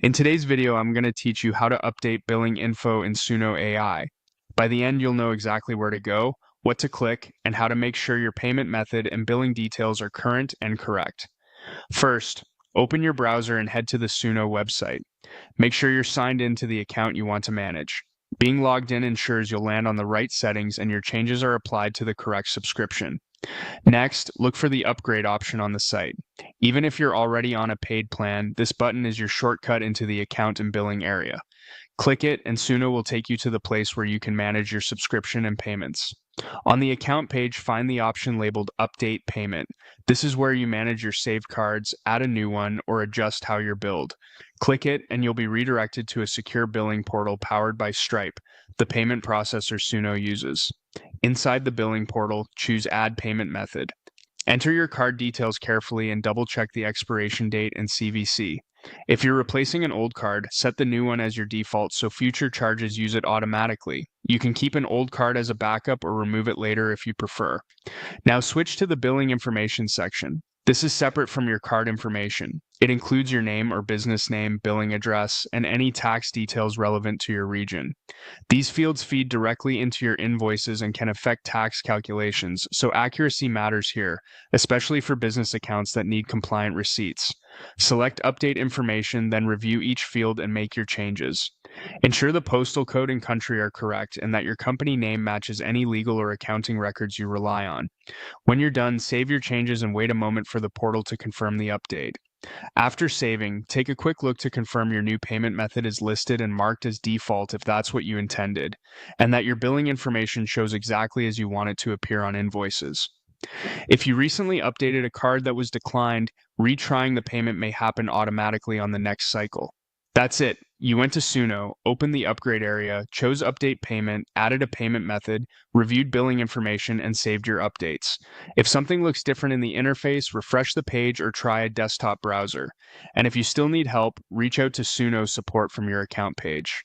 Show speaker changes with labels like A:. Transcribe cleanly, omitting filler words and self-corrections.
A: In today's video, I'm going to teach you how to update billing info in Suno AI. By the end, you'll know exactly where to go, what to click, and how to make sure your payment method and billing details are current and correct. First, open your browser and head to the Suno website. Make sure you're signed in to the account you want to manage. Being logged in ensures you'll land on the right settings and your changes are applied to the correct subscription. Next, look for the upgrade option on the site. Even if you're already on a paid plan, this button is your shortcut into the account and billing area. Click it and Suno will take you to the place where you can manage your subscription and payments. On the account page, find the option labeled Update Payment. This is where you manage your saved cards, add a new one, or adjust how you're billed. Click it and you'll be redirected to a secure billing portal powered by Stripe, the payment processor Suno uses. Inside the billing portal, choose Add Payment Method. Enter your card details carefully and double-check the expiration date and CVC. If you're replacing an old card, set the new one as your default so future charges use it automatically. You can keep an old card as a backup or remove it later if you prefer. Now switch to the billing information section. This is separate from your card information. It includes your name or business name, billing address, and any tax details relevant to your region. These fields feed directly into your invoices and can affect tax calculations, so accuracy matters here, especially for business accounts that need compliant receipts. Select Update Information, then review each field and make your changes. Ensure the postal code and country are correct and that your company name matches any legal or accounting records you rely on. When you're done, save your changes and wait a moment for the portal to confirm the update. After saving, take a quick look to confirm your new payment method is listed and marked as default if that's what you intended, and that your billing information shows exactly as you want it to appear on invoices. If you recently updated a card that was declined, retrying the payment may happen automatically on the next cycle. That's it. You went to Suno, opened the upgrade area, chose Update Payment, added a payment method, reviewed billing information, and saved your updates. If something looks different in the interface, refresh the page or try a desktop browser. And if you still need help, reach out to Suno support from your account page.